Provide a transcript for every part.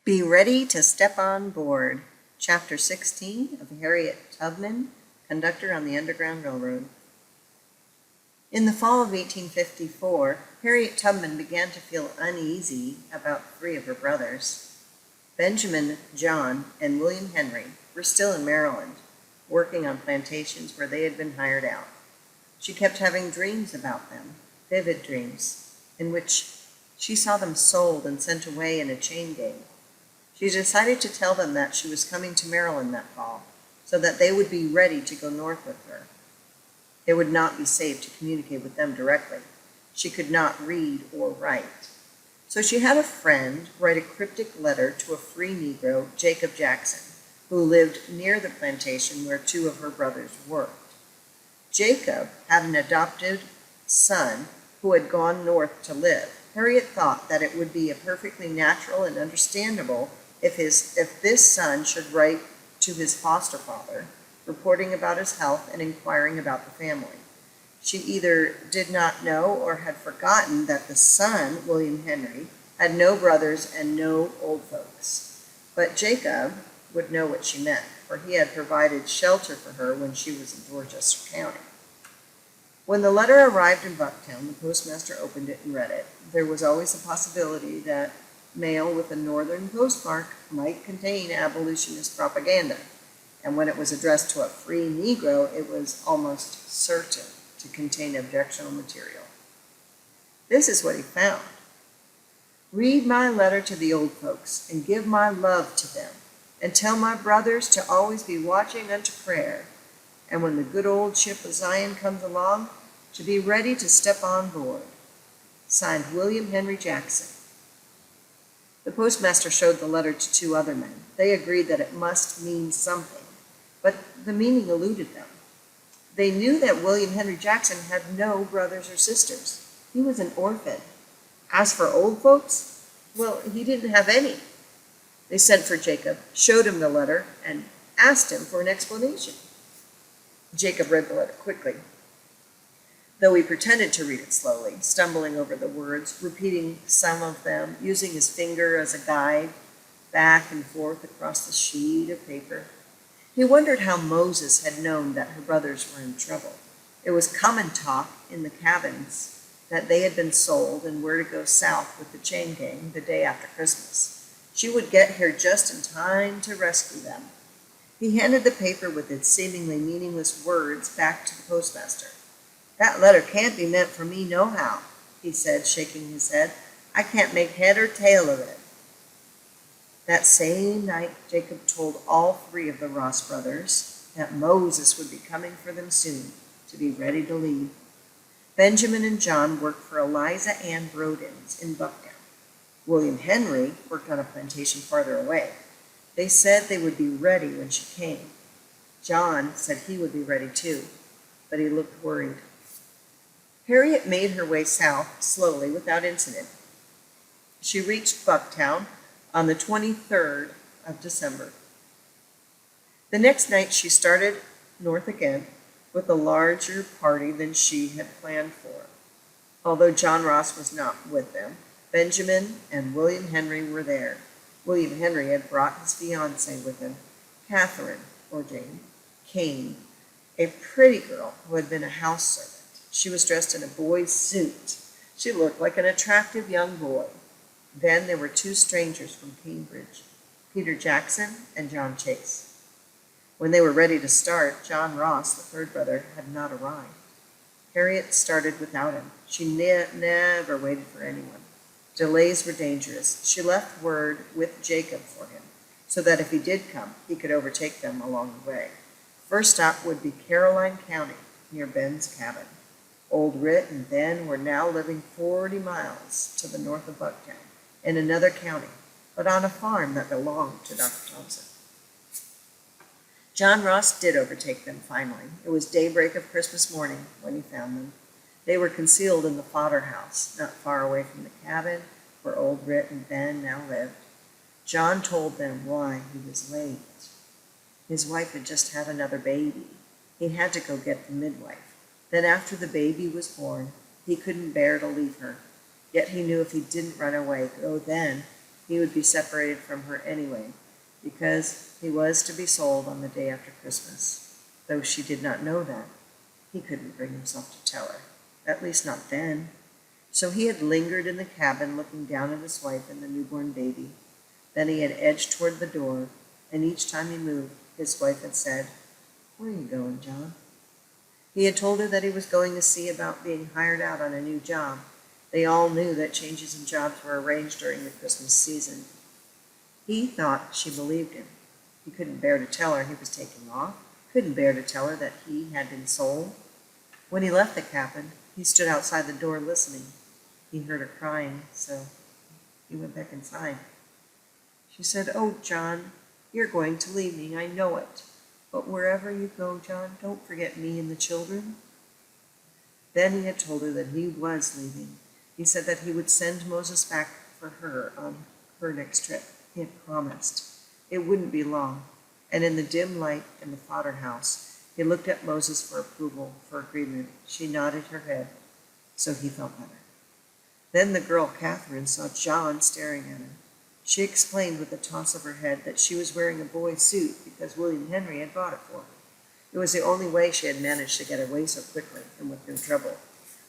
Be ready to step on board. Chapter 16 of Harriet Tubman, Conductor on the Underground Railroad. In the fall of 1854, Harriet Tubman began to feel uneasy about three of her brothers. Benjamin, John, and William Henry were still in Maryland, working on plantations where they had been hired out. She kept having dreams about them, vivid dreams, in which she saw them sold and sent away in a chain gang. She decided to tell them that she was coming to Maryland that fall, so that they would be ready to go north with her. It would not be safe to communicate with them directly. She could not read or write. So she had a friend write a cryptic letter to a free Negro, Jacob Jackson, who lived near the plantation where two of her brothers worked. Jacob had an adopted son who had gone north to live. Harriet thought that it would be perfectly natural and understandable if this son should write to his foster father, reporting about his health and inquiring about the family. She either did not know or had forgotten that the son, William Henry, had no brothers and no old folks. But Jacob would know what she meant, for he had provided shelter for her when she was in Dorchester County. When the letter arrived in Bucktown, the postmaster opened it and read it. There was always a possibility that mail with a northern postmark might contain abolitionist propaganda, and when it was addressed to a free Negro, it was almost certain to contain objectionable material. This is what he found. Read my letter to the old folks, and give my love to them, and tell my brothers to always be watching unto prayer, and when the good old ship of Zion comes along, to be ready to step on board. Signed, William Henry Jackson. The postmaster showed the letter to two other men. They agreed that it must mean something, but the meaning eluded them. They knew that William Henry Jackson had no brothers or sisters. He was an orphan. As for old folks, well, he didn't have any. They sent for Jacob, showed him the letter, and asked him for an explanation. Jacob read the letter quickly, though he pretended to read it slowly, stumbling over the words, repeating some of them, using his finger as a guide, back and forth across the sheet of paper. He wondered how Moses had known that her brothers were in trouble. It was common talk in the cabins that they had been sold and were to go south with the chain gang the day after Christmas. She would get here just in time to rescue them. He handed the paper with its seemingly meaningless words back to the postmaster. That letter can't be meant for me nohow, he said, shaking his head. I can't make head or tail of it. That same night, Jacob told all three of the Ross brothers that Moses would be coming for them soon, to be ready to leave. Benjamin and John worked for Eliza Ann Brodins in Bucktown. William Henry worked on a plantation farther away. They said they would be ready when she came. John said he would be ready too, but he looked worried. Harriet made her way south slowly without incident. She reached Bucktown on the 23rd of December. The next night she started north again with a larger party than she had planned for. Although John Ross was not with them, Benjamin and William Henry were there. William Henry had brought his fiancée with him, Catherine, or Jane, Kane, a pretty girl who had been a house servant. She was dressed in a boy's suit. She looked like an attractive young boy. Then there were two strangers from Cambridge, Peter Jackson and John Chase. When they were ready to start, John Ross, the third brother, had not arrived. Harriet started without him. She never waited for anyone. Delays were dangerous. She left word with Jacob for him, so that if he did come, he could overtake them along the way. First stop would be Caroline County, near Ben's cabin. Old Rit and Ben were now living 40 miles to the north of Bucktown, in another county, but on a farm that belonged to Dr. Thompson. John Ross did overtake them finally. It was daybreak of Christmas morning when he found them. They were concealed in the fodder house, not far away from the cabin where old Rit and Ben now lived. John told them why he was late. His wife had just had another baby. He had to go get the midwife. Then after the baby was born, he couldn't bear to leave her. Yet he knew if he didn't run away, then he would be separated from her anyway, because he was to be sold on the day after Christmas. Though she did not know that, he couldn't bring himself to tell her, at least not then. So he had lingered in the cabin looking down at his wife and the newborn baby. Then he had edged toward the door, and each time he moved, his wife had said, "Where are you going, John?" He had told her that he was going to see about being hired out on a new job. They all knew that changes in jobs were arranged during the Christmas season. He thought she believed him. He couldn't bear to tell her he was taking off, couldn't bear to tell her that he had been sold. When he left the cabin, he stood outside the door listening. He heard her crying, so he went back inside. She said, "Oh, John, you're going to leave me, I know it. But wherever you go, John, don't forget me and the children." Then he had told her that he was leaving. He said that he would send Moses back for her on her next trip. He had promised. It wouldn't be long. And in the dim light in the fodder house, he looked at Moses for approval, for agreement. She nodded her head, so he felt better. Then the girl, Catherine, saw John staring at her. She explained with a toss of her head that she was wearing a boy's suit because William Henry had bought it for her. It was the only way she had managed to get away so quickly and with no trouble.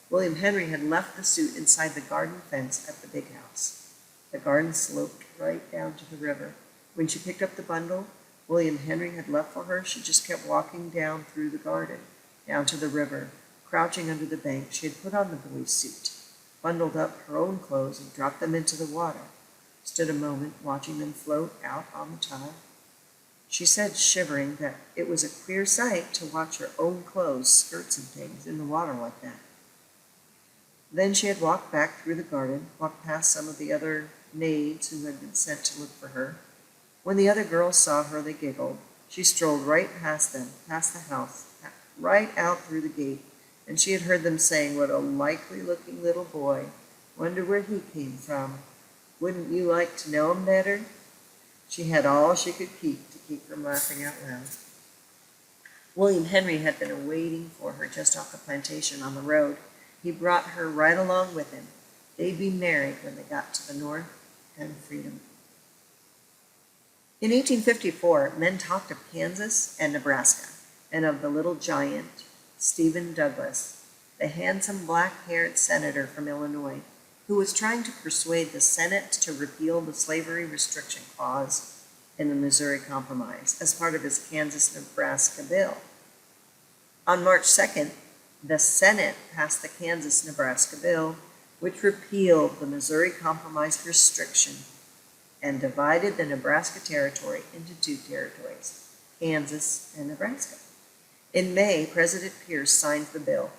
William Henry had left the suit inside the garden fence at the big house. The garden sloped right down to the river. When she picked up the bundle William Henry had left for her, she just kept walking down through the garden, down to the river. Crouching under the bank, she had put on the boy's suit, bundled up her own clothes, and dropped them into the water. Stood a moment, watching them float out on the tide. She said, shivering, that it was a queer sight to watch her own clothes, skirts and things, in the water like that. Then she had walked back through the garden, walked past some of the other maids who had been sent to look for her. When the other girls saw her, they giggled. She strolled right past them, past the house, right out through the gate, and she had heard them saying, "What a likely-looking little boy. Wonder where he came from. Wouldn't you like to know him better?" She had all she could keep to keep from laughing out loud. William Henry had been waiting for her just off the plantation on the road. He brought her right along with him. They'd be married when they got to the north and freedom. In 1854, men talked of Kansas and Nebraska, and of the little giant, Stephen Douglas, the handsome black-haired senator from Illinois, who was trying to persuade the Senate to repeal the slavery restriction clause in the Missouri Compromise as part of his Kansas-Nebraska bill. On March 2nd, the Senate passed the Kansas-Nebraska bill, which repealed the Missouri Compromise restriction and divided the Nebraska Territory into two territories, Kansas and Nebraska. In May, President Pierce signed the bill,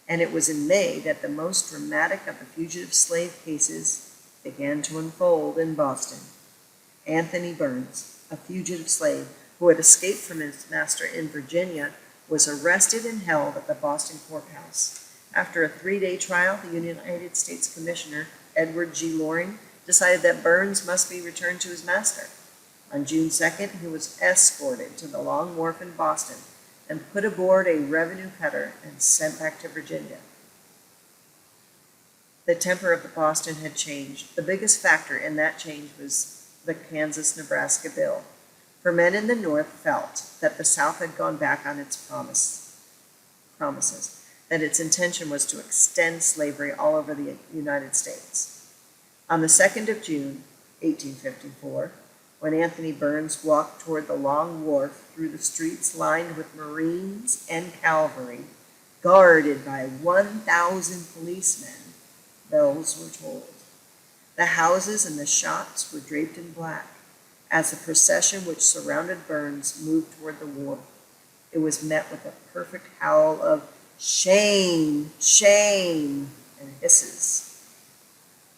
and it was in May that the most dramatic of the fugitive slave cases began to unfold in Boston. Anthony Burns, a fugitive slave who had escaped from his master in Virginia, was arrested and held at the Boston courthouse. After a 3-day trial, the United States Commissioner, Edward G. Loring, decided that Burns must be returned to his master. On June 2nd, he was escorted to the Long Wharf in Boston and put aboard a revenue cutter and sent back to Virginia. The temper of the Boston had changed. The biggest factor in that change was the Kansas-Nebraska bill. For men in the North felt that the South had gone back on its promises, that its intention was to extend slavery all over the United States. On the 2nd of June, 1854, when Anthony Burns walked toward the Long Wharf through the streets lined with Marines and cavalry, guarded by 1,000 policemen, bells were tolled. The houses and the shops were draped in black as the procession which surrounded Burns moved toward the wharf. It was met with a perfect howl of "Shame! Shame!" and hisses.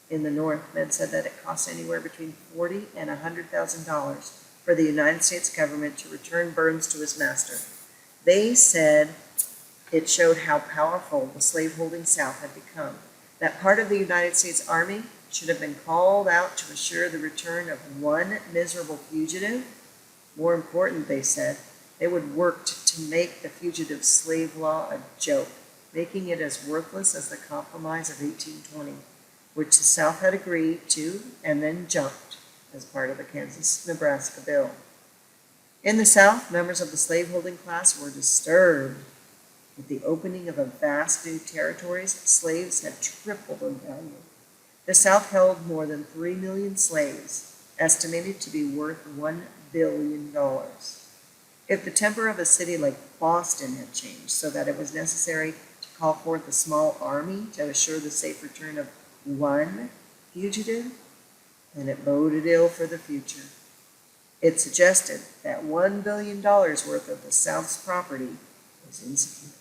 In the North, men said that it cost anywhere between $40,000 and $100,000 for the United States government to return Burns to his master. They said it showed how powerful the slaveholding South had become, that part of the United States Army should have been called out to assure the return of one miserable fugitive. More important, they said, they would work to make the fugitive slave law a joke, making it as worthless as the Compromise of 1820. Which the South had agreed to and then jumped. as part of the Kansas-Nebraska bill. In the South, members of the slaveholding class were disturbed. With the opening of vast new territories, slaves had tripled in value. The South held more than 3 million slaves, estimated to be worth $1 billion. If the temper of a city like Boston had changed so that it was necessary to call forth a small army to assure the safe return of one fugitive, then it boded ill for the future. It suggested that $1 billion worth of the South's property was insecure.